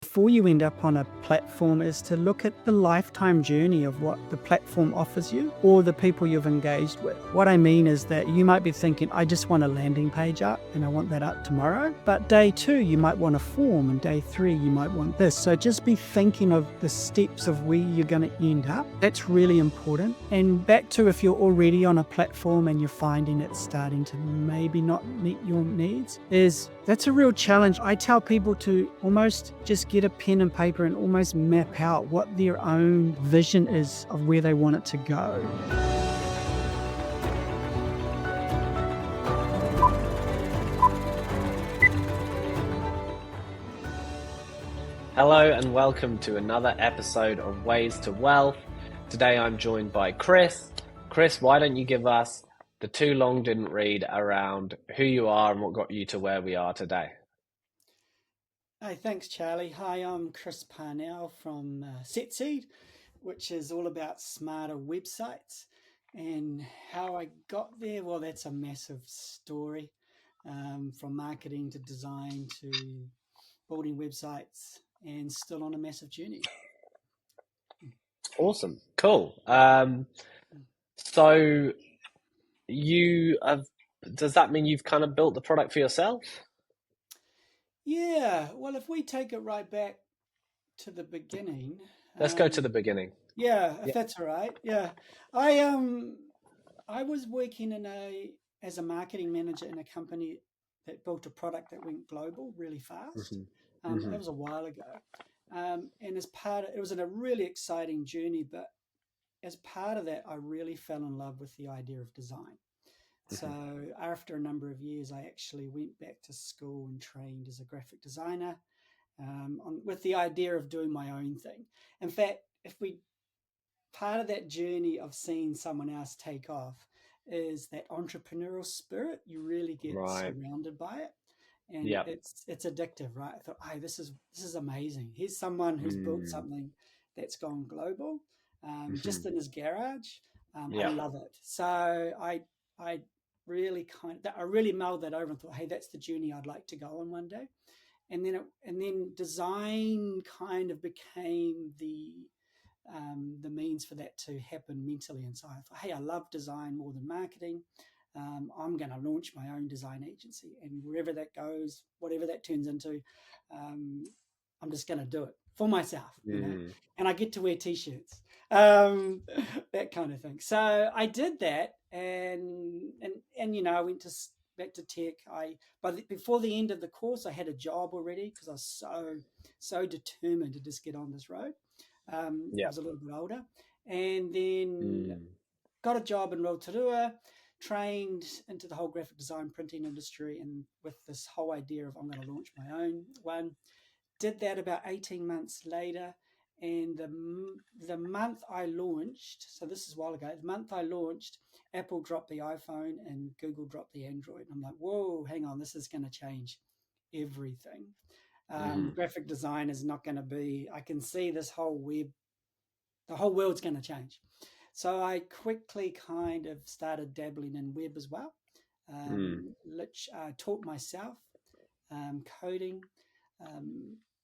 before you end up on a platform is to look at the lifetime journey of what the platform offers you or the people you've engaged with. What I mean is that you might be thinking, I just want a landing page up and I want that up tomorrow. But day 2, you might want a form, and day 3, you might want this. So just be thinking of the steps of where you're going to end up. That's really important. And back to if you're already on a platform and you're finding it starting to maybe not meet your needs, that's a real challenge. I tell people to almost just get a pen and paper and almost map out what their own vision is of where they want it to go. Hello and welcome to another episode of Ways to Wealth. Today I'm joined by Chris. Chris, why don't you give us the too long didn't read around who you are and what got you to where we are today? Hey, thanks, Charlie. Hi, I'm Chris Parnell from SetSeed, which is all about smarter websites. And how I got there, well, that's a massive story, from marketing to design to building websites, and still on a massive journey. Awesome. Cool. So you have, does that mean you've kind of built the product for yourself? Yeah, well, if we take it right back to the beginning, Let's go to the beginning. yeah, if Yeah. that's all right. Yeah, I was working as a marketing manager in a company that built a product that went global really fast. That was a while ago, and it was a really exciting journey. But as part of that, I really fell in love with the idea of design. So after a number of years, I actually went back to school and trained as a graphic designer, with the idea of doing my own thing. In fact, part of that journey of seeing someone else take off is that entrepreneurial spirit. You really get Right. surrounded by it, and Yeah. it's addictive, right? I thought, hey, this is amazing. Here's someone who's built something that's gone global, just in his garage. I Yeah. love it. So I I really mulled that over and thought, hey, that's the journey I'd like to go on one day. And then design kind of became the means for that to happen mentally. And so I thought, hey, I love design more than marketing. I'm going to launch my own design agency, and wherever that goes, whatever that turns into, I'm just going to do it for myself. And I get to wear t-shirts, that kind of thing. So I did that, and I went back to tech. Before the end of the course, I had a job already because I was so determined to just get on this road. I Yeah. was a little bit older, and then Mm. got a job in Rotorua, trained into the whole graphic design printing industry, and with this whole idea of I'm going to launch my own one. Did that about 18 months later, and the month I launched, so this is a while ago, the month I launched, Apple dropped the iPhone and Google dropped the Android. I'm like, whoa, hang on, this is going to change everything. Graphic design is not going to be, I can see the whole world's going to change. So I quickly kind of started dabbling in web as well. Taught myself coding.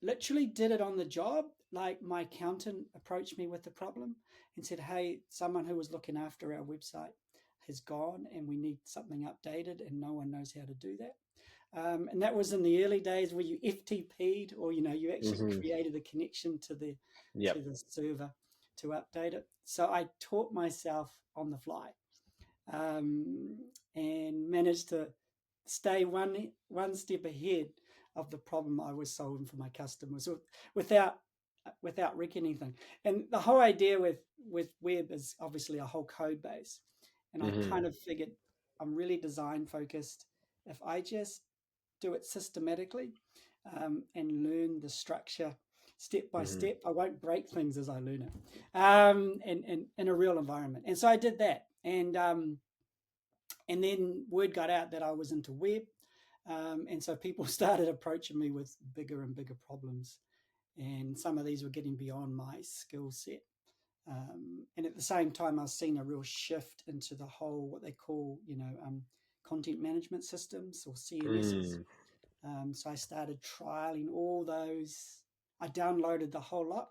Literally did it on the job. Like, my accountant approached me with the problem and said, hey, someone who was looking after our website has gone and we need something updated, and no one knows how to do that. And that was in the early days where you FTP'd, or you actually created a connection to the Yep. server to update it. So I taught myself on the fly, and managed to stay one step ahead of the problem I was solving for my customers without wrecking anything. And the whole idea with web is obviously a whole code base, and I kind of figured I'm really design focused. If I just do it systematically, and learn the structure step by step, I won't break things as I learn it, and in a real environment. And so I did that, and then word got out that I was into web, and so people started approaching me with bigger and bigger problems, and some of these were getting beyond my skill set. And at the same time, I was seeing a real shift into the whole, what they call, content management systems, or CMSs. So I started trialing all those I downloaded the whole lot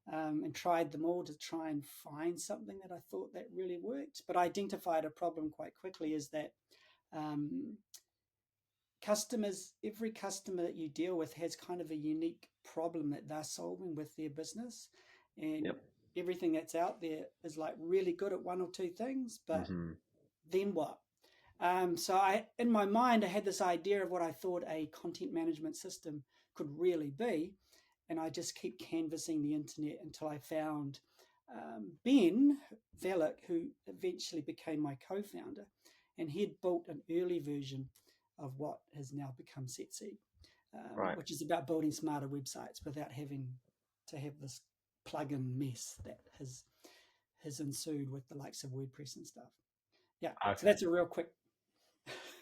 and tried them all to try and find something that I thought that really worked. But I identified a problem quite quickly, is that um, every customer that you deal with has kind of a unique problem that they're solving with their business. And Yep. everything that's out there is like really good at one or two things, but Hmm. then what? So in my mind, I had this idea of what I thought a content management system could really be. And I just keep canvassing the internet until I found Ben Velick, who eventually became my co-founder, and he'd built an early version of what has now become SetSeed, Right. which is about building smarter websites without having to have this plugin mess that has ensued with the likes of WordPress and stuff. Yeah, so Okay. that's a real quick.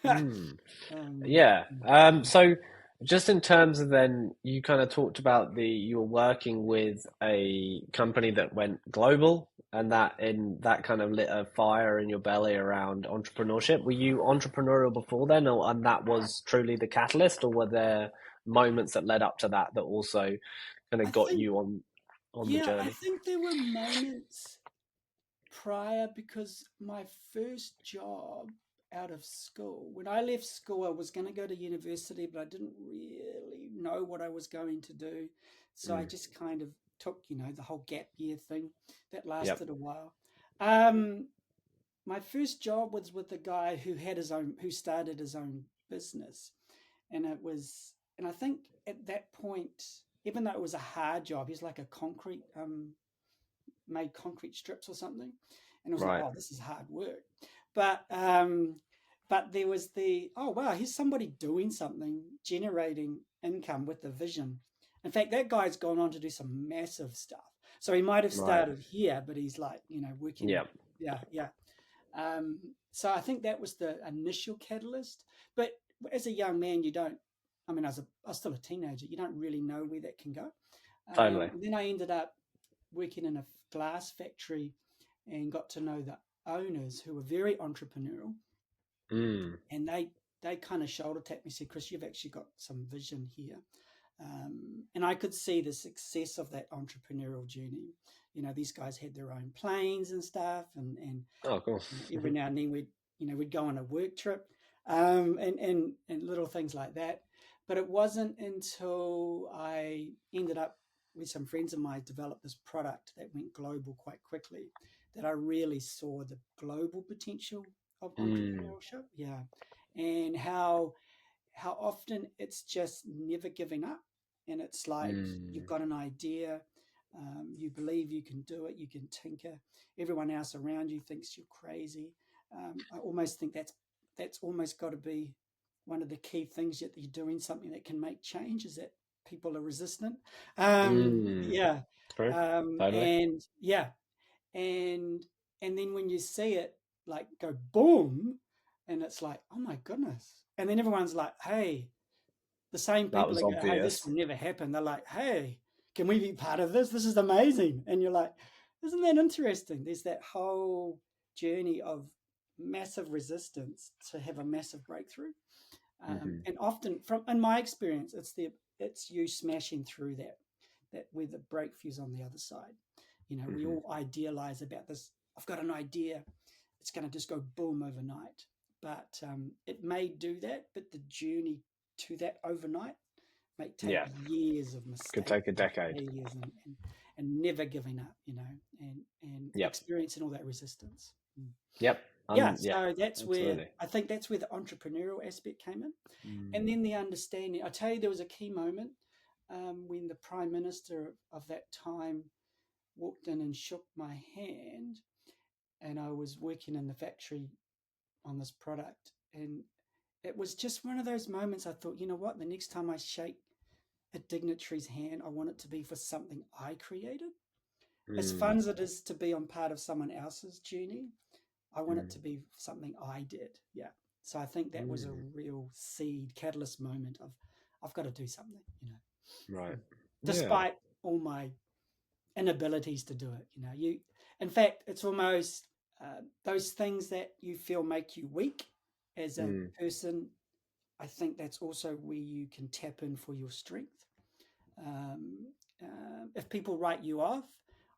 Mm. um, Yeah. So just in terms of then, you kind of talked about you were working with a company that went global, and that kind of lit a fire in your belly around entrepreneurship. Were you entrepreneurial before then, and that was truly the catalyst, or were there moments that led up to that that also kind I of got think, you on the yeah, I journey? think there were moments prior, because my first job out of school, when I left school, I was going to go to university, but I didn't really know what I was going to do. So I Mm. just kind of took, the whole gap year thing that Yep. lasted a while. Um, my first job was with a guy who started his own business. And I think at that point, even though it was a hard job, he's like a made concrete strips or something, and it was like, Right. oh, this is hard work. But there was oh wow, here's somebody doing something, generating income with the vision. In fact, that guy's gone on to do some massive stuff. So he might have Right. started here, but he's like, working. Yep. Yeah, yeah. So I think that was the initial catalyst. But as a young man, you don't. I mean, I was still a teenager. You don't really know where that can go. Totally. And then I ended up working in a glass factory and got to know the owners, who were very entrepreneurial, Mm. and they kind of shoulder tapped me, said, Chris, you've actually got some vision here. And I could see the success of that entrepreneurial journey. These guys had their own planes and stuff, and Oh, cool. every now and then we'd go on a work trip, and little things like that. But it wasn't until I ended up with some friends of mine developed this product that went global quite quickly that I really saw the global potential of Mm. entrepreneurship. Yeah, and how often it's just never giving up, and it's like you've Mm. got an idea, you believe you can do it, you can tinker. Everyone else around you thinks you're crazy. I almost think that's almost got to be one of the key things that you're doing something that can make change, is that people are resistant. Mm. Yeah, True. Totally. and yeah, and and then when you see it like go boom, and it's like, oh my goodness, and then everyone's like, hey, the same That people was that go, hey, this obvious. will never happen, they're like, hey, can we be part of this? This is amazing. And you're like, isn't that interesting? There's that whole journey of massive resistance to have a massive breakthrough. Hmm. And often, from in my experience, it's you smashing through that where the breakthrough's on the other side. We Hmm. all idealize about this. I've got an idea. It's going to just go boom overnight. But it may do that, but the journey to that overnight may take Yeah, years of could mistakes take a and decade. failures, and never giving up, and Yep. experiencing all that resistance. Yep. Yeah, Yeah, so absolutely. I think that's where the entrepreneurial aspect came in. And Mm. then the understanding. I tell you, there was a key moment when the Prime Minister of that time walked in and shook my hand, and I was working in the factory on this product. And it was just one of those moments I thought, you know what, the next time I shake a dignitary's hand, I want it to be for something I created. As fun Mm. as it is to be on part of someone else's journey, I want it Mm. to be something I did. Yeah. So I think that was a Mm. real seed catalyst moment of I've got to do something. Right. Yeah. Despite all my inabilities to do it. In fact, it's almost those things that you feel make you weak as a Mm. person. I think that's also where you can tap in for your strength. if people write you off,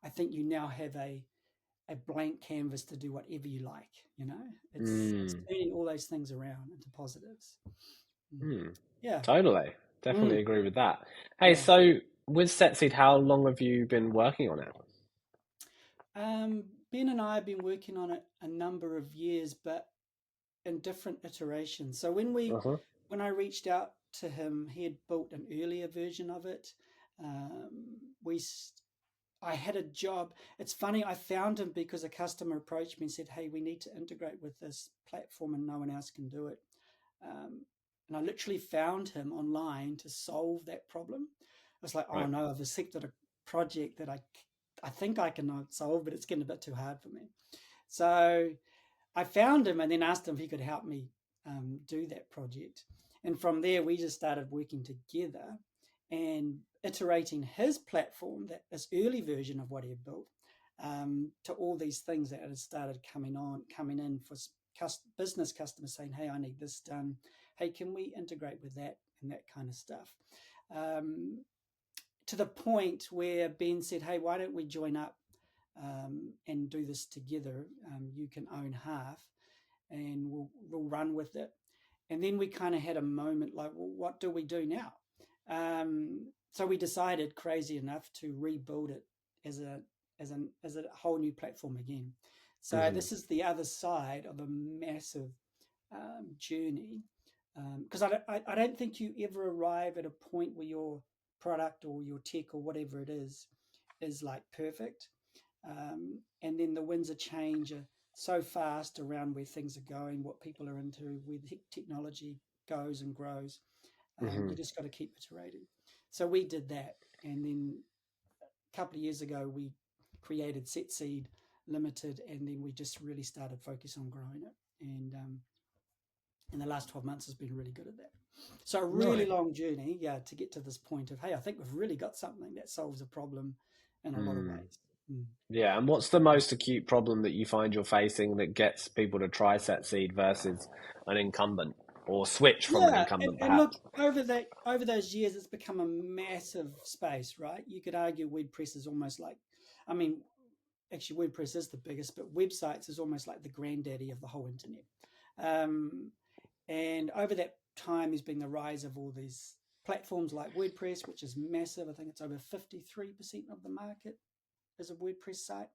I think you now have a blank canvas to do whatever you like. It's turning all those things around into positives. Mm. Yeah. Totally. Definitely Mm. agree with that. Hey, Yeah. so with SetSeed, how long have you been working on it? Ben and I have been working on it a number of years, but in different iterations. So Uh-huh. when I reached out to him, he had built an earlier version of it. Um, we I had a job. It's funny, I found him because a customer approached me and said, "Hey, we need to integrate with this platform and no one else can do it." And I literally found him online to solve that problem. I was like, "Oh Right. no, I've accepted a project that I think I can solve, but it's getting a bit too hard for me." So I found him and then asked him if he could help me do that project. And from there, we just started working together and iterating his platform, that this early version of what he had built, to all these things that had started coming in for business customers saying, "Hey, I need this done. Hey, can we integrate with that?" and that kind of stuff. Um, to the point where Ben said, "Hey, why don't we join up and do this together? You can own half, and we'll run with it." And then we kind of had a moment like, well, what do we do now? So we decided, crazy enough, to rebuild it as a whole new platform again. So Hmm. this is the other side of a massive journey, because I don't think you ever arrive at a point where your product or your tech or whatever it is like perfect. And then the winds of change are so fast around where things are going, what people are into, where the technology goes and grows. You Hmm. just got to keep iterating. So we did that, and then a couple of years ago we created SetSeed Limited, and then we just really started focus on growing it. And the last 12 months has been really good at that. So a really Right. long journey, yeah, to get to this point of, hey, I think we've really got something that solves a problem in a lot of Mm. ways. Mm. Yeah, and what's the most acute problem that you find you're facing that gets people to try SetSeed versus an incumbent or switch from an Yeah, and, incumbent, and look, perhaps? over those years, it's become a massive space, right? You could argue WordPress is almost like, I mean, actually WordPress is the biggest, but websites is almost like the granddaddy of the whole internet. Um, and over that time, there's been the rise of all these platforms like WordPress, which is massive. I think it's over 53% of the market is a WordPress site.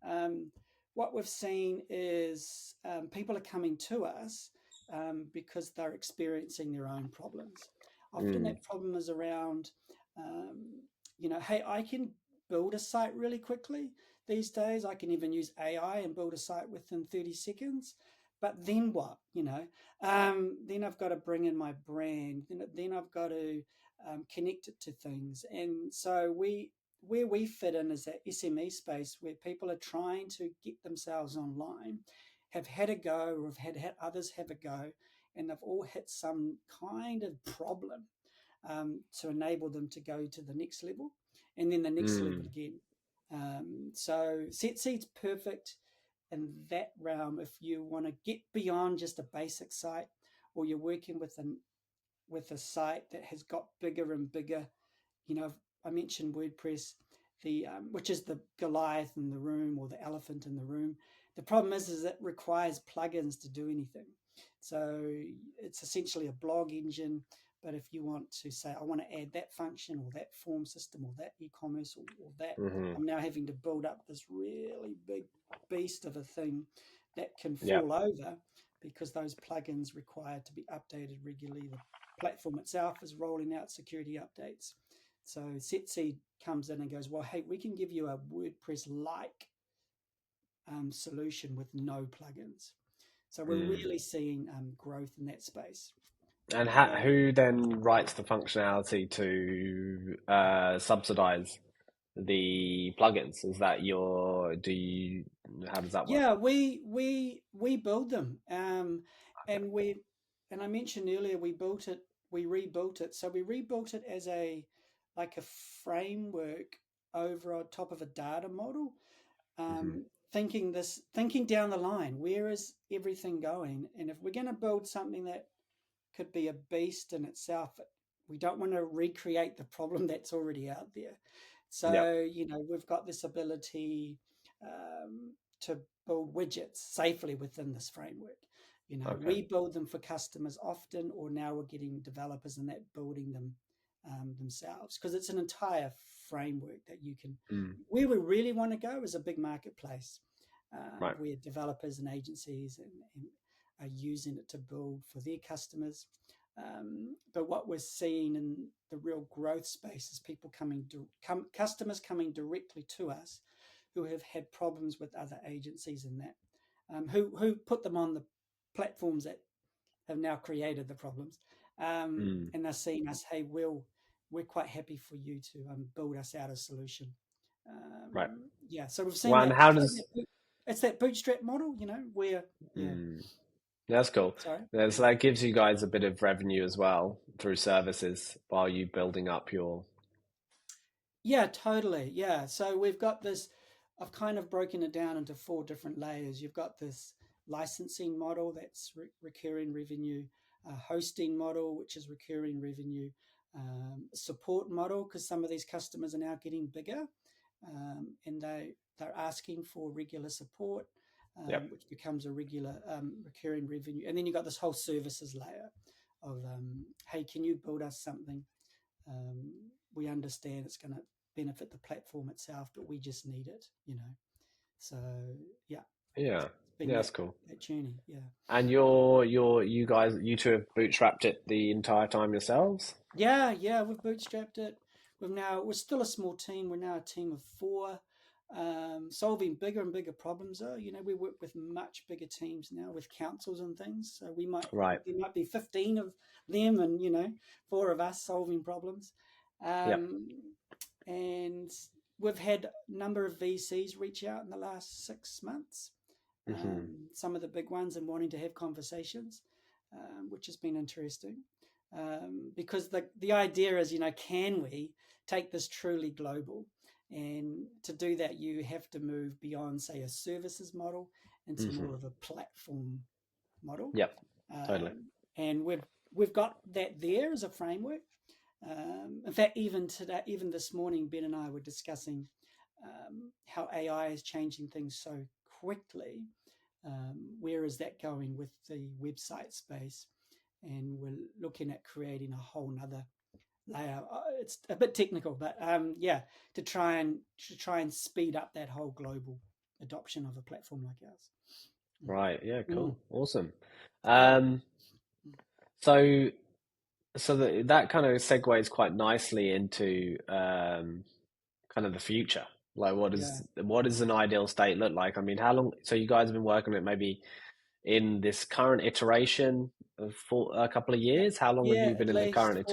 Um, what we've seen is people are coming to us because they're experiencing their own problems. Often Mm. that problem is around, um, hey, I can build a site really quickly these days. I can even use AI and build a site within 30 seconds. But then what? Then I've got to bring in my brand. Then I've got to connect it to things. And so where we fit in is that SME space where people are trying to get themselves online, have had a go or have had others have a go, and they've all hit some kind of problem to enable them to go to the next level and then the next level Mm. again. So SetSeed's perfect in that realm if you want to get beyond just a basic site, or you're working with a site that has got bigger and bigger. I mentioned WordPress, the which is the Goliath in the room or the elephant in the room. The problem is it requires plugins to do anything. So it's essentially a blog engine. But if you want to say, I want to add that function or that form system or that e-commerce or that, Hmm. I'm now having to build up this really big beast of a thing that can Yep. fall over because those plugins require to be updated regularly. The platform itself is rolling out security updates. So SetSeed comes in and goes, well, hey, we can give you a WordPress-like solution with no plugins. So we're Mm. really seeing growth in that space. And who then writes the functionality to subsidize the plugins? Is that how does that work? Yeah, we build them, and we and I mentioned earlier we built it, we rebuilt it. So we rebuilt it as a like a framework over on top of a data model, Hmm. thinking down the line, where is everything going? And if we're going to build something that could be a beast in itself, we don't want to recreate the problem that's already out there. Yep. So, we've got this ability to build widgets safely within this framework. Okay. We build them for customers often, or now we're getting developers and that building them themselves, because it's an entire framework that you can. Mm. Where we really want to go is a big marketplace Right. where developers and agencies and are using it to build for their customers. But what we're seeing in the real growth space is people customers coming directly to us who have had problems with other agencies and that, who put them on the platforms that have now created the problems, Mm. and they're seeing us. Hey, we're quite happy for you to build us out a solution. Right. Yeah, so we've seen Well, and that. how does It's that bootstrap model, where yeah. mm, that's cool. Sorry. So that gives you guys a bit of revenue as well through services while you building up your. Yeah, totally. Yeah. So we've got this, I've kind of broken it down into four different layers. You've got this licensing model that's recurring revenue, hosting model, which is recurring revenue, support model, because some of these customers are now getting bigger, and they're asking for regular support, Yep. which becomes a regular recurring revenue. And then you've got this whole services layer of, hey, can you build us something? We understand it's going to benefit the platform itself, but we just need it. So yeah, Yeah. it's been Yeah, that's that cool. that journey. Yeah, And you guys, you two have bootstrapped it the entire time yourselves? yeah. We've bootstrapped it. We're still a small team. We're now a team of four, solving bigger and bigger problems. Though we work with much bigger teams now with councils and things. So Right. there might be 15 of them, and four of us solving problems. Yep. Um, and we've had a number of VCs reach out in the last 6 months, Hmm. some of the big ones, and wanting to have conversations, which has been interesting. Because the idea is, can we take this truly global? And to do that, you have to move beyond, say, a services model into Hmm. more of a platform model. Yep. Totally. And we've got that there as a framework. In fact, even this morning, Ben and I were discussing how AI is changing things so quickly. Where is that going with the website space? And we're looking at creating a whole nother layer. It's a bit technical, but yeah, to try and speed up that whole global adoption of a platform like ours. Right. Yeah. Mm. Cool. Awesome. Yeah, Um, so that kind of segues quite nicely into kind of the future. Like, yeah, what does an ideal state look like? I mean, how long? So you guys have been working on it maybe in this current iteration for a couple of yeah, years. How long have yeah. you been At in the least current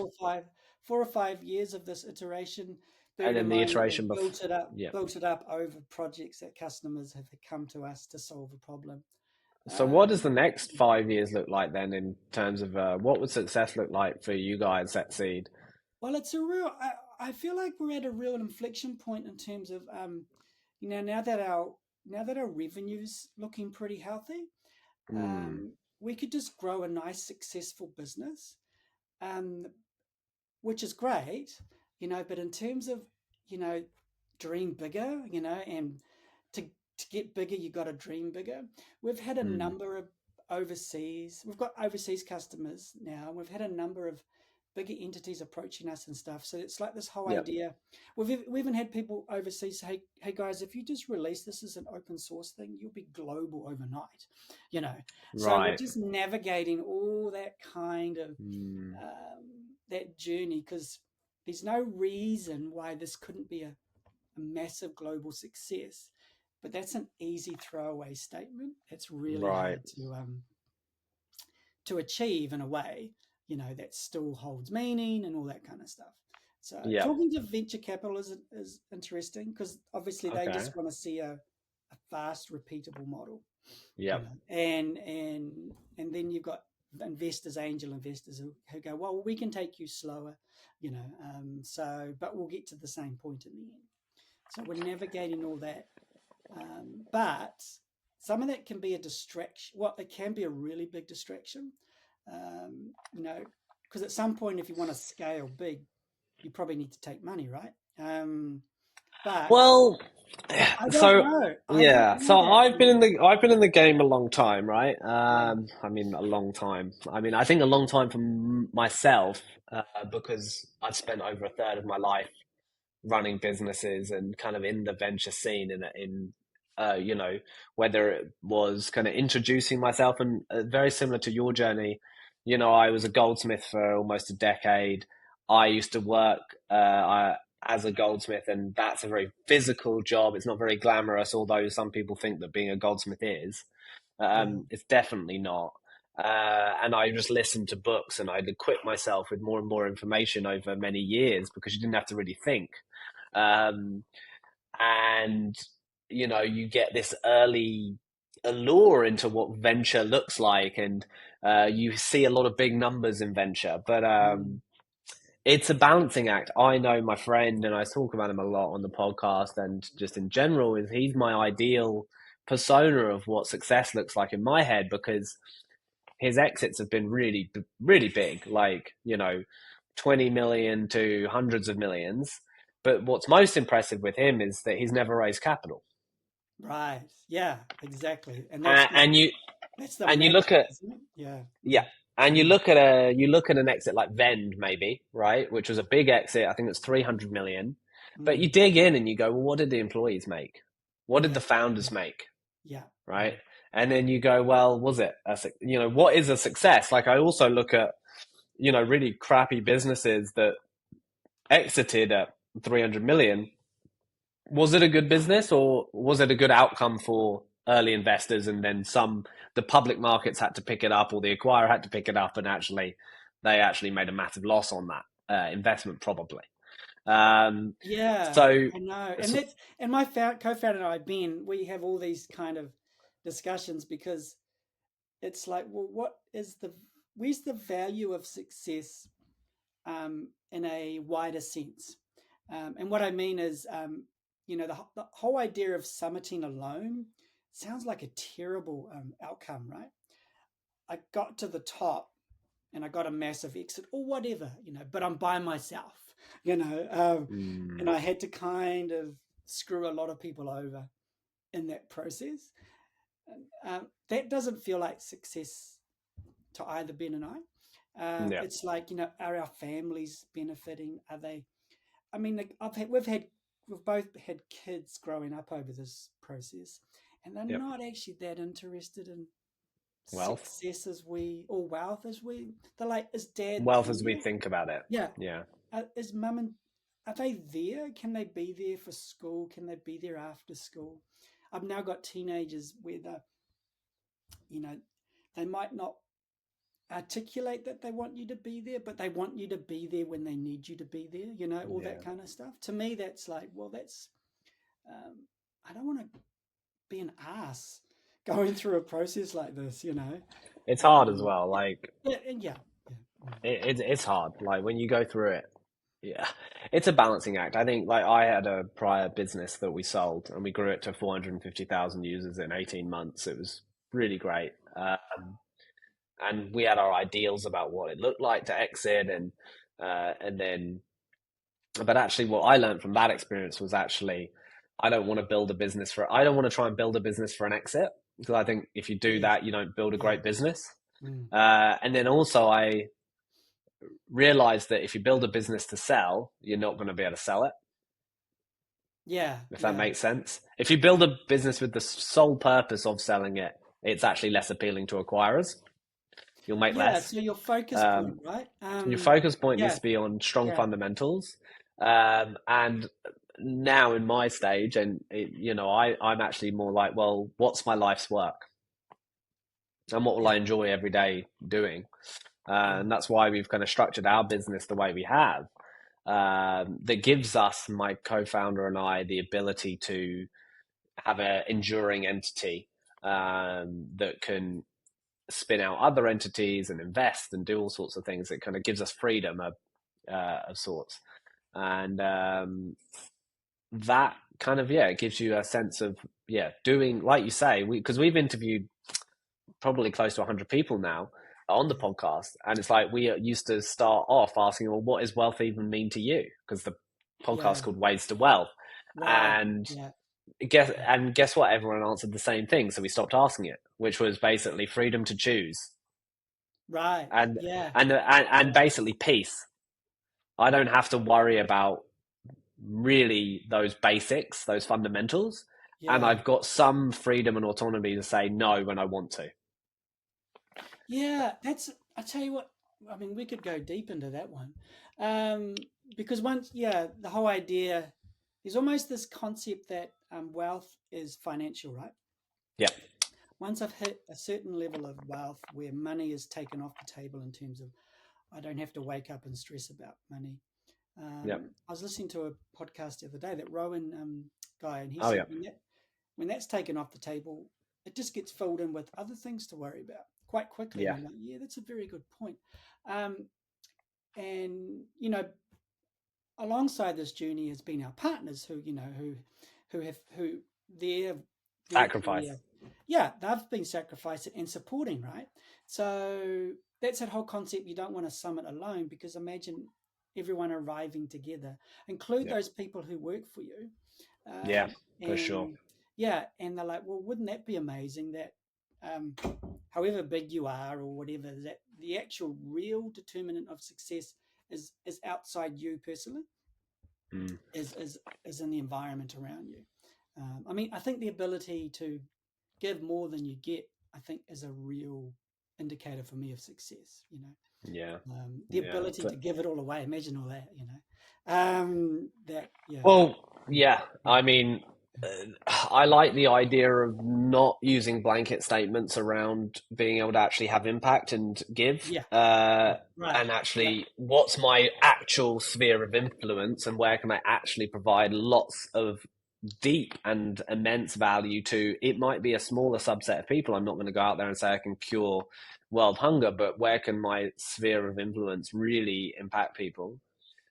4 or 5 years of this iteration. and Bearing in then the mind that iteration we've before? Yeah. built it up over projects that customers have come to us to solve a problem. So what does Um, the next 5 years look like then in terms of what would success look like for you guys at Seed? Well, it's a real. I feel like we're at a real inflection point in terms of, now that our revenue's looking pretty healthy, Mm, we could just grow a nice, successful business, um, which is great, But in terms of, you know, dream bigger, and to get bigger, you got to dream bigger. We've had a mm, number of overseas. We've got overseas customers now. We've had a number of bigger entities approaching us and stuff. So it's like this whole yep. idea. We even had people overseas say, "Hey guys, if you just release this as an open source thing, you'll be global overnight." You know. So we're Right. just navigating all that kind of Mm, that journey, because there's no reason why this couldn't be a massive global success. But that's an easy throwaway statement. It's really right. hard to achieve in a way, that still holds meaning and all that kind of stuff. So Yep. talking to venture capital is interesting, because obviously they Okay. just want to see a fast, repeatable model, Yep. and then you've got investors, angel investors, who go, well, we can take you slower, but we'll get to the same point in the end. So we're navigating all that, but some of that can be a distraction. Well, it can be a really big distraction, um, you know, because at some point, if you want to scale big, you probably need to take money, right? But Well, I don't so know. I don't yeah, know so that. I've been in the game a long time, right? Yeah. I mean, a long time. I mean, I think a long time for myself, because I've spent over a third of my life running businesses and kind of in the venture scene you know, whether it was kind of introducing myself and very similar to your journey. You know, I was a goldsmith for almost a decade. I used to work as a goldsmith, and that's a very physical job. It's not very glamorous, although some people think that being a goldsmith is. Yeah. It's definitely not. And I just listened to books, and I'd equip myself with more and more information over many years because you didn't have to really think. Um, and you know, you get this early allure into what venture looks like, and you see a lot of big numbers in venture, but Mm. it's a balancing act. I know my friend, and I talk about him a lot on the podcast and just in general, is he's my ideal persona of what success looks like in my head, because his exits have been really, really big, like, you know, 20 million to hundreds of millions. But what's most impressive with him is that he's never raised capital. Right. Yeah, exactly. And Uh, and you that's the and you magic, look at isn't it? Yeah. yeah, and Mm. you look at an exit like Vend, maybe, right, which was a big exit. I think it's 300 million. But Mm. you dig in and you go, well, what did the employees make? What did Yeah. the founders Yeah. make? Yeah. Right? Mm. And then you go, well, was it you know, what is a success? Like, I also look at, you know, really crappy businesses that exited at 300 million. Was it a good business, or was it a good outcome for early investors, and then the public markets had to pick it up, or the acquirer had to pick it up, and actually they actually made a massive loss on that investment, probably. Um, Yeah, so, I know. And so that's and my co-founder and I, Ben, we have all these kind of discussions because it's like, well, where's the value of success in a wider sense? And what I mean is, the whole idea of summiting alone sounds like a terrible outcome, right? I got to the top and I got a massive exit or whatever, but I'm by myself, and mm, I had to kind of screw a lot of people over in that process. That doesn't feel like success to either Ben and I. yeah, It's like, are our families benefiting? Are they? I mean, like, we've both had kids growing up over this process, and they're yep. not actually that interested in Wealth, success as we or wealth as we. They're like, is dad wealth as we there? think about it. Yeah, Yeah, is mum and are they there? Can they be there for school? Can they be there after school? I've now got teenagers where you know, they might not articulate that they want you to be there, but they want you to be there when they need you to be there, all that yeah. kind of stuff. To me, that's like, well, um, I don't want to be an ass going through a process like this. It's hard as Um, well. Like, yeah, yeah, yeah. Mm. it's hard. Like, when you go through it, yeah, it's a balancing act. I think, like, I had a prior business that we sold, and we grew it to 450,000 users in 18 months. It was really great. And we had our ideals about what it looked like to exit, and then, but actually, what I learned from that experience was, actually, I don't want to try and build a business for an exit, because I think if you do Yes, that, you don't build a yeah. great business. Mm. And then also, I realized that if you build a business to sell, you're not going to be able to sell it, Yeah, if that yeah, makes sense. If you build a business with the sole purpose of selling it, it's actually less appealing to acquirers. You'll make yeah. less. So your focus point, Um, right? your focus point needs Yeah, to be on strong yeah, fundamentals. And now in my stage, and I'm actually more like, well, what's my life's work, and what will yeah, I enjoy every day doing? yeah, And that's why we've kind of structured our business the way we have. That gives us, my co-founder and I, the ability to have an enduring entity that can spin out other entities and invest and do all sorts of things. It kind of gives us freedom of sorts. And that kind of, yeah, it gives you a sense of, yeah, doing, like you say, because we've interviewed probably close to 100 people now on the yeah, podcast, and it's like, we used to start off asking, well, what does wealth even mean to you? Because the podcast yeah, called Ways to Wealth. Wow. And Yeah. guess what? Everyone answered the same thing, so we stopped asking it, which was basically freedom to choose Right. and Yeah. and Yeah. basically peace. I don't have to worry about really those basics, those fundamentals, and Yeah. I've got some freedom and autonomy to say no when I want to. Yeah. I tell you what, I mean, we could go deep into that one. Um, because once, yeah, the whole idea, there's almost this concept that wealth is financial, right? Yeah, Once I've hit a certain level of wealth where money is taken off the table in terms of I don't have to wake up and stress about money. yeah, I was listening to a podcast the other day, that Rowan guy, and he oh said yeah, when that's taken off the table, it just gets filled in with other things to worry about quite quickly. And yeah, I'm like, yeah, that's a very good point. Um, and you know, alongside this journey has been our partners who who their their sacrifice. career, yeah, they've been sacrificing and supporting, right? So that's that whole concept. You don't want to summit alone, because imagine everyone arriving together, include Yeah, those people who work for you, yeah, for sure. and yeah, and they're like, well, wouldn't that be amazing that um, however big you are or whatever, that the actual real determinant of success is outside you personally, Mm, is is in the environment around you. I mean, I think the ability to give more than you get, I think, is a real indicator for me of success. yeah, The yeah. ability to give it all away. Imagine all that. That yeah, Well, yeah. I mean, I like the idea of not using blanket statements around being able to actually have impact and give. yeah, yeah. Right. And Yeah. actually, what's my actual sphere of influence, and where can I actually provide lots of deep and immense value to? It might be a smaller subset of people. I'm not going to go out there and say I can cure world hunger, but where can my sphere of influence really impact people?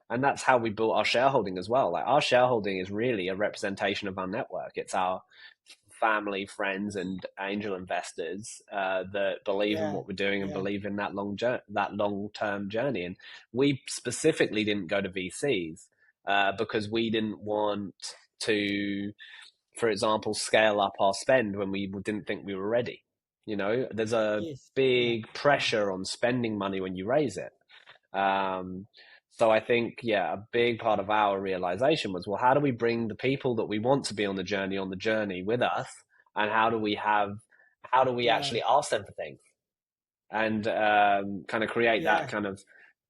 And that's how we built our shareholding as well. Like, our shareholding is really a representation of our network. It's our family, friends, and angel investors that believe in Yeah. what we're doing and Yeah. believe in that long term journey. And we specifically didn't go to VCs because we didn't want to, for example, scale up our spend when we didn't think we were ready. There's a Yes. Yeah. big Yeah. pressure on spending money when you raise it. Um, so I think, yeah, a big part of our realization was, well, how do we bring the people that we want to be on the journey with us, and how do we Yeah. actually ask them for things, and kind of create that Yeah. kind of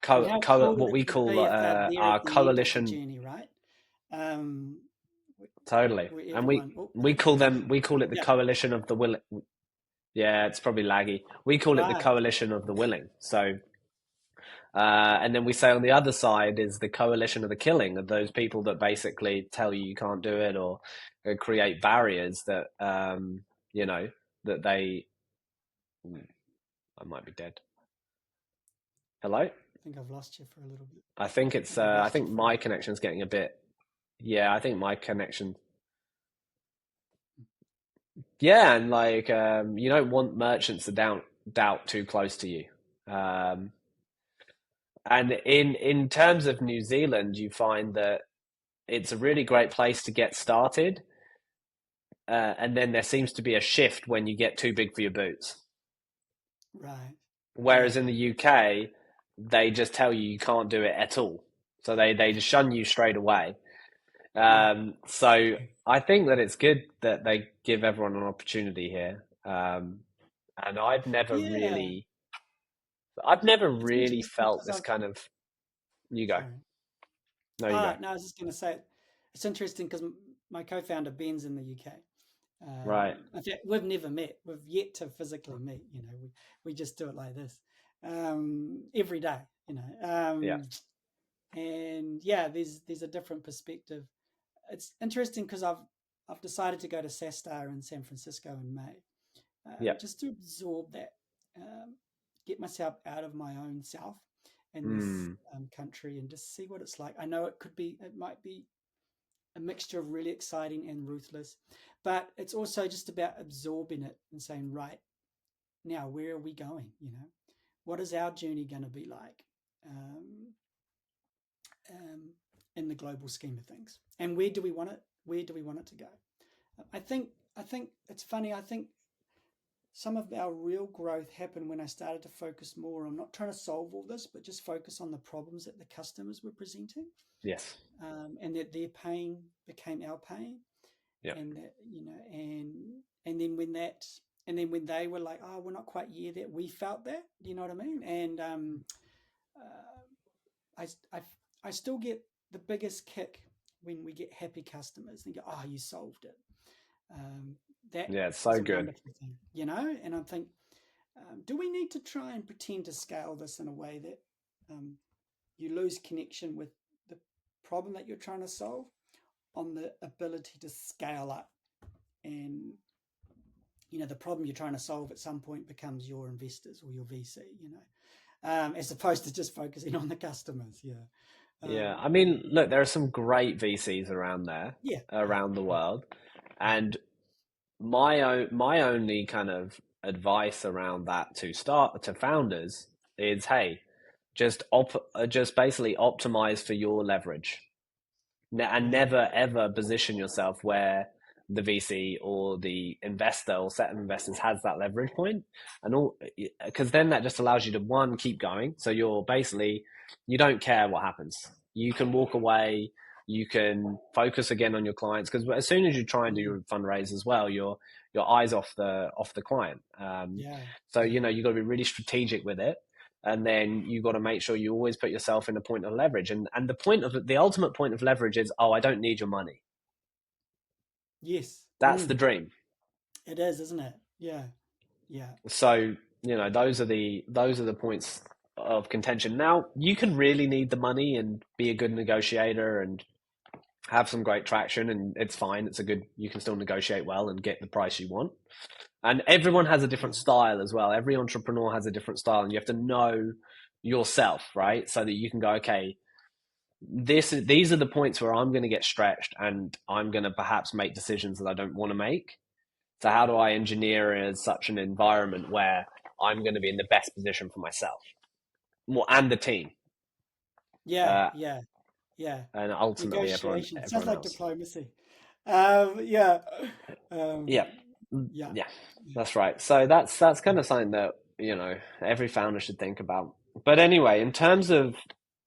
And how cool what would we it call be if they're there our at the end of the coalition. journey, right? Um, Totally, where and everyone, oh, I think you're cutting we out. call it the Yeah. coalition of the willing. Yeah, it's probably laggy. We call it the Right. coalition of the willing. So and then we say on the other side is the coalition of the killing, of those people that basically tell you can't do it, or create barriers that, you know, that they. I might be dead. Hello? I think I've lost you for a little bit. I think I it's, think I've I lost you think for a my bit. connection's getting a bit, yeah, I think my connection. Yeah, and like, you don't want merchants to doubt too close to you. Um, and in terms of New Zealand, you find that it's a really great place to get started. And then there seems to be a shift when you get too big for your boots. Right. Whereas Yeah. in the UK, they just tell you you can't do it at all. So they just shun you straight away. Yeah. So I think that it's good that they give everyone an opportunity here. And Yeah. I've never It's really interesting felt because this I've, kind of. You go. sorry. No, you go. No, I was just going to say, it's interesting because my co-founder Ben's in the UK. Right. In fact, we've never met. We've yet to physically meet. We just do it like this every day. Yeah. And yeah, there's a different perspective. It's interesting because I've decided to go to SaaStar in San Francisco in May, Yeah. just to absorb that, um, get myself out of my own self in this Mm, country and just see what it's like. I know it might be a mixture of really exciting and ruthless, but it's also just about absorbing it and saying, right now, where are we going? What is our journey going to be like? Um, um, in the global scheme of things, and where do we want it Where do we want it to go? I think it's funny. I think some of our real growth happened when I started to focus more on not trying to solve all this, but just focus on the problems that the customers were presenting, Yes. and that their pain became our pain, Yeah. and that and then when that and then when they were like, oh, we're not quite here, that we felt that, you know what I mean? And I, I I still get the biggest kick when we get happy customers and go, oh, you solved it. Um, that Yeah, it's is so a good. wonderful thing, you know. And I think, do we need to try and pretend to scale this in a way that um, you lose connection with the problem that you're trying to solve on the ability to scale up? And the problem you're trying to solve at some point becomes your investors or your VC, as opposed to just focusing on the customers. Yeah. Yeah, Um, I mean, look, there are some great VCs around there, yeah, yeah, around the yeah, world, yeah, and my only kind of advice around that to founders is, hey, just basically optimize for your leverage, and right. never ever position yourself where the VC or the investor or set of investors has that leverage point, and all, because then that just allows you to, one, keep going. So you're basically, you don't care what happens. You can walk away. You can focus again on your clients, because as soon as you try and do Mm, your fundraise as well, your eyes off the client. yeah, So yeah, you got to be really strategic with it, and then you got to make sure you always put yourself in a point of leverage. And the ultimate point of leverage is, oh, I don't need your money. yes. That's the dream. It is, isn't it? Yeah, yeah, So those are the points of contention. Now you can really need the money and be a good negotiator and have some great traction, and it's fine. It's a good, you can still negotiate well and get the price you want. And everyone has a yeah, different style as well. Every entrepreneur has a different style, and you have to know yourself, right? So that you can go, okay, these are the points where I'm going to get stretched, and I'm going to perhaps make decisions that I don't want to make. So how do I engineer as such an environment where I'm going to be in the best position for myself, well, and the team, yeah, uh, yeah, yeah. and ultimately Negotiation sounds everyone like else. diplomacy. Yeah, Yeah, um, yeah, yeah, that's right. So that's kind of something that every founder should think about. But anyway, in terms of,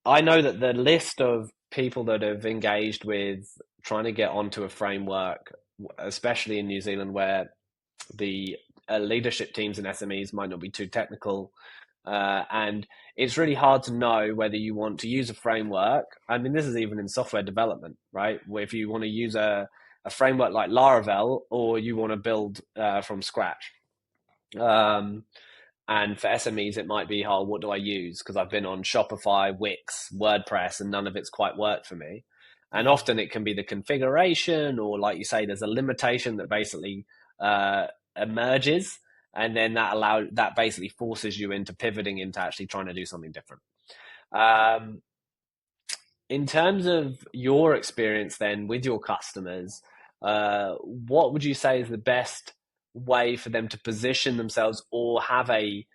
I know that the list of people that have engaged with trying to get onto a framework, especially in New Zealand, where the leadership teams and SMEs might not be too technical. And it's really hard to know whether you want to use a framework. I mean, this is even in software development, right? If you want to use a framework like Laravel, or you want to build from scratch. Um, and for SMEs, it might be, oh, what do I use? Because I've been on Shopify, Wix, WordPress, and none of it's quite worked for me. And yeah, often it can be the configuration, or like you say, there's a limitation that basically uh, emerges, and then that basically forces you into pivoting into actually trying to do something different. yeah. Um, in terms of your experience then with your customers, what would you say is the best way for them to position themselves or have a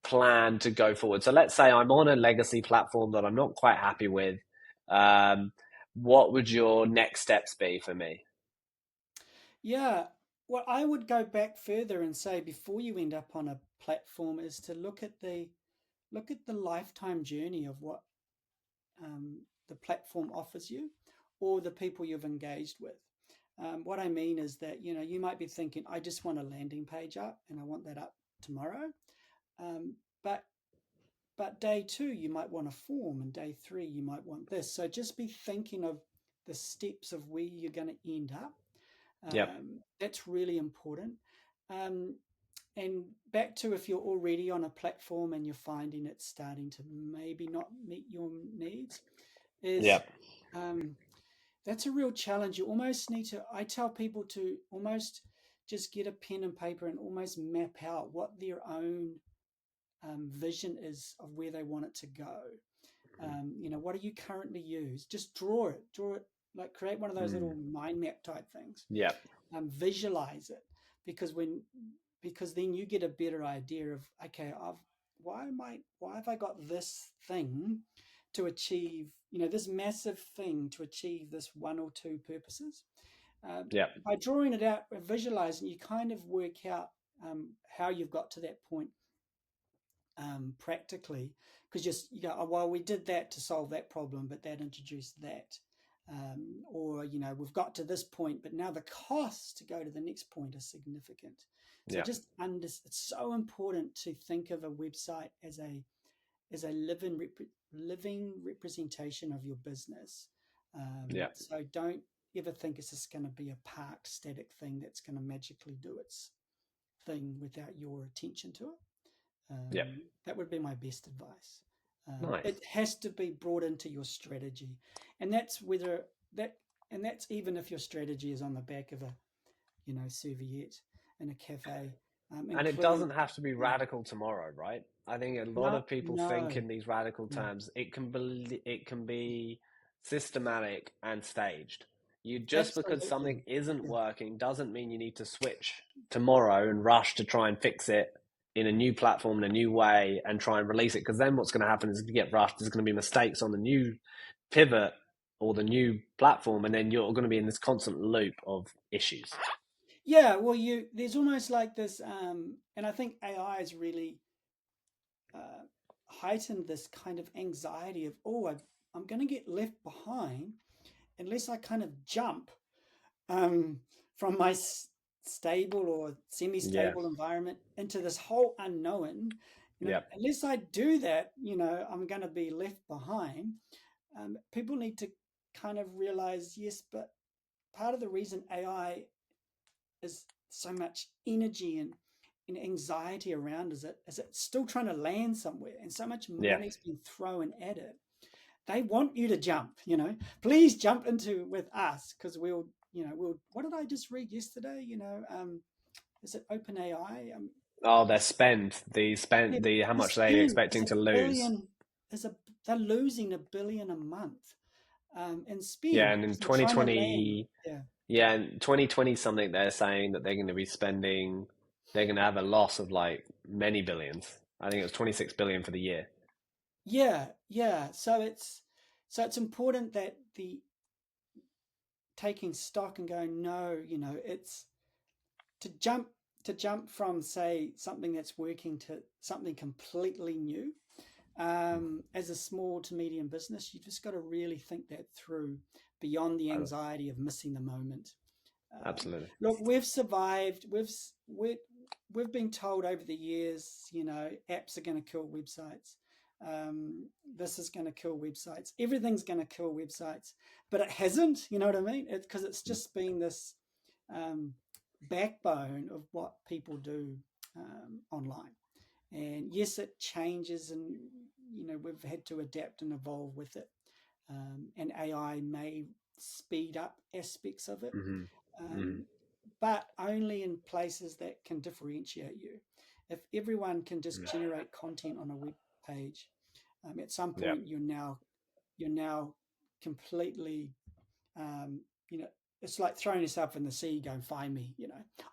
plan to go forward? So let's say I'm on a legacy platform that I'm not quite happy with. Um, what would your next steps be for me? Yeah, well, I would go back further and say before you end up on a platform is to look at the lifetime journey of what the platform offers you, or the people you've engaged with. What I mean is that you might be thinking, I just want a landing page up and I want that up tomorrow, um, but day two you might want a form, and day three you might want this. So just be thinking of the steps of where you're going to end up. Yep. That's really important. Um, and back to, if you're already on a platform and you're finding it's starting to maybe not meet your needs, is Yep. um, that's a real challenge. You almost need to, I tell people to almost just get a pen and paper and almost map out what their own vision is of where they want it to go. What do you currently use? Just draw it, like create one of those little Mm. mind map type things. Yep. Visualize it, because then you get a better idea of, okay, why have I got this thing to achieve, this massive thing to achieve this one or two purposes. Yeah. By drawing it out, visualizing, you kind of work out how you've got to that point practically, because you go, oh, well, we did that to solve that problem, but that introduced that. Or, we've got to this point, but now the costs to go to the next point are significant. So Yeah. it's so important to think of a website as a living representation of your business. Yeah. So don't ever think it's just going to be a parked static thing that's going to magically do its thing without your attention to it. Yeah. That would be my best advice. Nice. It has to be brought into your strategy, and that's even if your strategy is on the back of a serviette in a cafe. And it Include doesn't have to be yeah. radical tomorrow, right? I think a lot No, of people think no, in these radical no, terms. It can be systematic and staged. Just because something absolutely, isn't yeah, working doesn't mean you need to switch tomorrow and rush to try and fix it in a new platform in a new way and try and release it. Because then what's going to happen is if you get rushed, there's going to be mistakes on the new pivot or the new platform, and then you're going to be in this constant loop of issues. yeah. Well, there's almost like this, and I think AI has really heightened this kind of anxiety of, I'm going to get left behind unless I kind of jump um, from my stable or Yeah. semi-stable environment into this whole unknown. Yeah. Unless I do that, I'm going to be left behind. People need to kind of realize, yes, but part of the reason AI is so much energy and anxiety around is it's still trying to land somewhere, and so much Yeah. money's been thrown at it. They want you to jump, please jump into with us, because what did I just read yesterday? Is it OpenAI? Oh, their It's, spend, yeah, the how the much they spend is expecting a to lose. billion. They're losing $1 billion a month in Yeah, spend and in because they're trying to land. 2020, yeah, in 2020 something they're saying that they're going to be spending, they're going to have a loss of like many billions. I think it was 26 billion for the year. Yeah. So it's important that the taking stock and going, no, it's to jump from, say, something that's working to something completely new. As a small to medium business, you just got to really think that through beyond the Oh, anxiety of missing the moment. absolutely. Look, we've survived. We've been told over the years, apps are going to kill websites. This is going to kill websites. Everything's going to kill websites, but it hasn't. You know what I mean? It's because it's just been this um, backbone of what people do online. And yes, it changes, and we've had to adapt and evolve with it. And AI may speed up aspects of it, Hmm. Hmm. um, but only in places that can differentiate you. If everyone can just generate content on a web page, at some Yeah, point you're now completely, um, you know, it's like throwing yourself in the sea, going find me.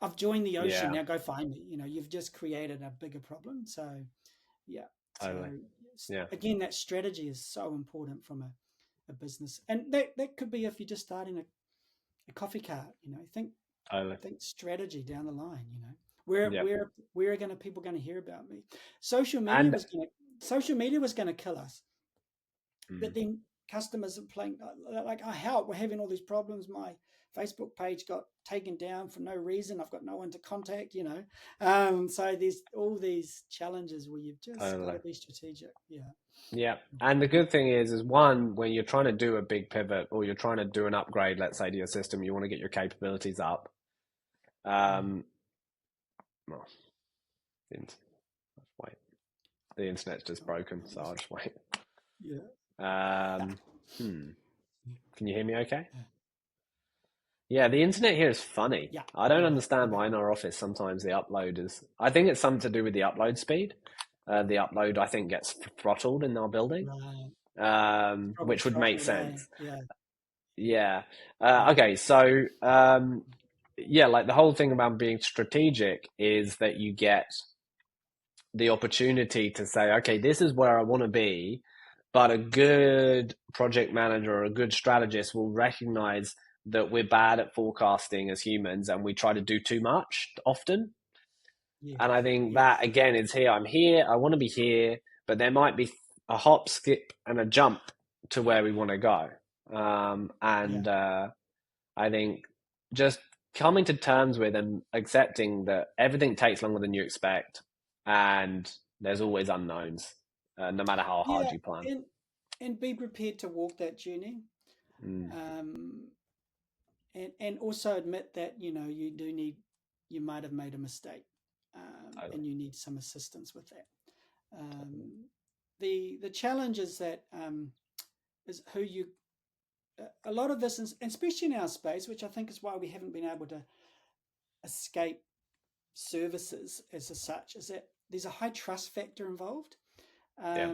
I've joined the ocean, yeah, now go find me. You've just created a bigger problem. So yeah, so totally. Yeah, again, that strategy is so important from a business, and that could be if you're just starting a coffee cart. totally. Think strategy down the line. Where Yeah, where are going to people going to hear about me? Social media and was going to social media was going to kill us, mm, but then customers are playing like, oh, help, we're having all these problems. My Facebook page got taken down for no reason. I've got no one to contact. So there's all these challenges where you've just got totally. to be strategic. Yeah. Yeah, and the good thing is one, when you're trying to do a big pivot or you're trying to do an upgrade, let's say to your system, you want to get your capabilities up. Mm. Um, well, wait. The internet's just Oh, broken, so I'll just wait. yeah. Um, hmm. Can you hear me okay? Yeah. Yeah, the internet here is funny. Yeah. I don't You're understand back. why in our office sometimes the upload is. I think it's something to do with the upload speed. The upload, I think, gets throttled in our building, Right. Probably which would make throttled, eh? sense. Yeah. Yeah. Yeah. Okay, so yeah, like the whole thing about being strategic is that you get the opportunity to say, okay, this is where I want to be, but a good project manager or a good strategist will recognize that we're bad at forecasting as humans, and we try to do too much often. Yes, And I think that yes, again is here. I'm here. I want to be here, but there might be a hop, skip, and a jump to where we want to go. yeah, And I think just coming to terms with and accepting that everything takes longer than you expect, and there's always unknowns, no matter how hard yeah, you plan. and be prepared to walk that journey. Mm, Um, and also admit that you might have made a mistake, totally. and you need some assistance with that. Totally. Um, the challenge is that is who you a lot of this, and especially in our space, which I think is why we haven't been able to escape services as such, is that there's a high trust factor involved. Yeah.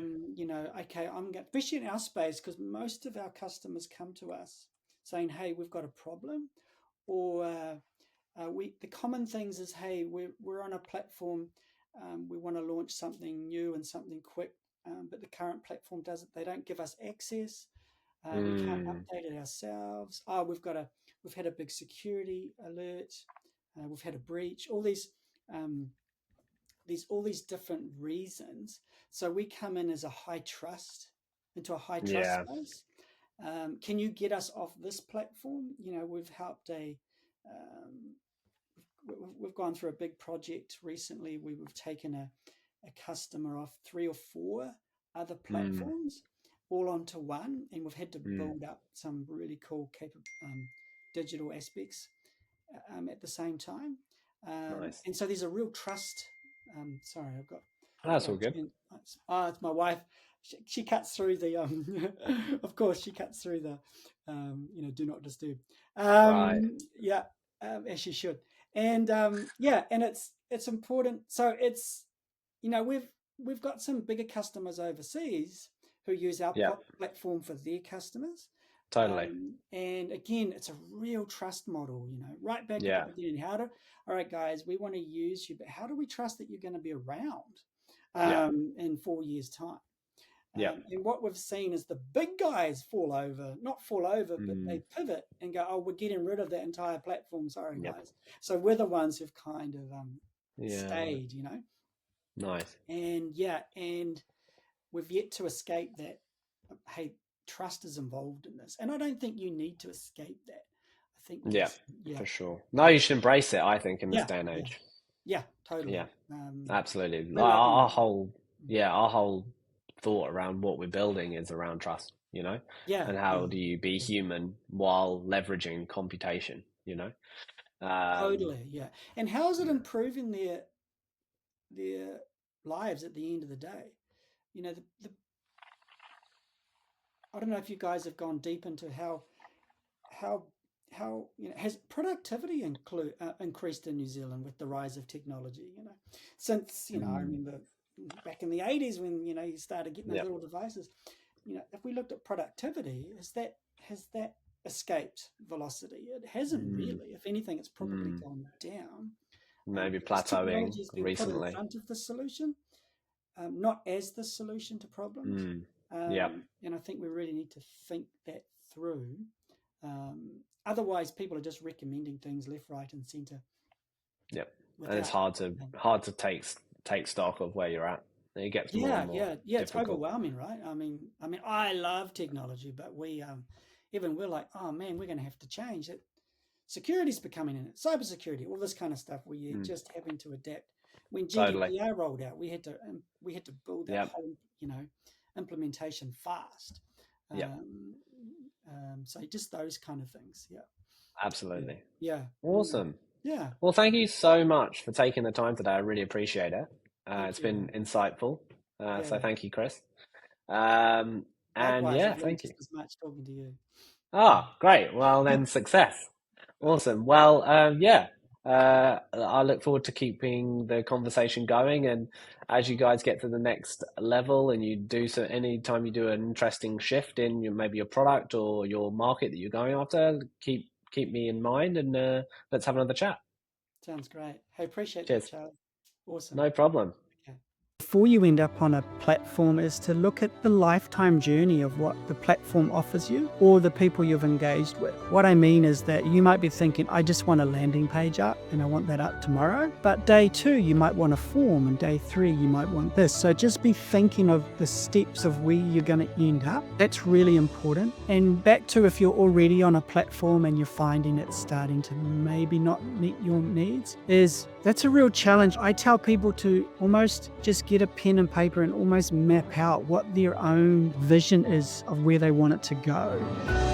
Okay, especially in our space, because most of our customers come to us saying, "Hey, we've got a problem," or we the common things is, "Hey, we're on a platform, we want to launch something new and something quick, but the current platform doesn't. They don't give us access. We can't Mm, update it ourselves. We've had a big security alert. We've had a breach. Um, all these different reasons. So we come in as a high trust into a high trust yeah. space. Can you get us off this platform? We've helped um, we've gone through a big project recently. We've taken a customer off three or four other Mm, platforms all onto one, and we've had to mm, build up some really cool digital aspects at the same time. nice. And so there's a real trust. Sorry, I've That's got all to good. turn. It's my wife. She cuts through the. Of course, she cuts through the. Do not disturb. Right. Yeah, as she should. And yeah, and it's important. So it's we've got some bigger customers overseas who use our Yeah. platform for their customers. Totally. And again, it's a real trust model, right back at the Yeah. beginning. All right, guys, we want to use you, but how do we trust that you're going to be around Yeah. in 4 years' time? Yeah. And what we've seen is the big guys not fall over, but Mm, they pivot and go, oh, we're getting rid of that entire platform. Sorry, yep. guys. So we're the ones who've kind of Yeah. stayed. Nice. And yeah, and we've yet to escape that. Hey, trust is involved in this, and I don't think you need to escape that. I think you Yeah, just, yeah, for sure. No, yeah, you should embrace it, I think, in this yeah, day and yeah, age. yeah, totally. Yeah, absolutely. We're lucky. Our whole thought around what we're building is around trust, Yeah, and yeah, how do you be yeah, human while leveraging computation. Um, totally. Yeah, and how is it yeah. improving their lives at the end of the day? The I don't know if you guys have gone deep into how has productivity increased in New Zealand with the rise of technology? Since I Mm, remember back in the 80s when you started getting those yeah. little devices. If we looked at productivity, has that escaped velocity? It hasn't Mm, really. If anything, it's probably mm. gone down Maybe because plateauing technology has been put in recently. front of the solution, not as the solution to problems. Mm, yeah. And I think we really need to think that through. Otherwise, people are just recommending things left, right, and centre Yep. And it's without. hard to um, take stock of where you're at. It gets more and yeah, more yeah, yeah. It's difficult. overwhelming, right? I mean, I love technology, but we're like, oh man, we're going to have to change it. Security's becoming in it, cybersecurity, all this kind of stuff. Where you're Mm, just having to adapt. When totally. GDPR rolled out, we had to build that Yep. whole implementation fast. Yep. Um, so just those kind of things. Yeah, yeah, Absolutely. yeah, Awesome. yeah. Well, thank you so much for taking the time today. I really appreciate it. Thank It's you. been insightful. So Yeah. thank you, Chris. And Likewise, yeah, I've learned thank you. just as much talking to you. Ah, great. Well, then success. Awesome. Well, yeah. I look forward to keeping the conversation going, and as you guys get to the next level, and you do so, anytime you do an interesting shift in maybe your product or your market that you're going after, keep me in mind, and let's have another chat. Sounds great. Hey, appreciate that, Cheers. Charlie. Awesome. No problem. Okay. before you end up on a platform is to look at the lifetime journey of what the platform offers you or the people you've engaged with. What I mean is that you might be thinking, I just want a landing page up and I want that up tomorrow. But day 2, you might want a form, and day 3, you might want this. So just be thinking of the steps of where you're going to end up. That's really important. And back to if you're already on a platform and you're finding it starting to maybe not meet your needs, that's a real challenge. I tell people to almost just get a pen and paper and almost map out what their own vision is of where they want it to go.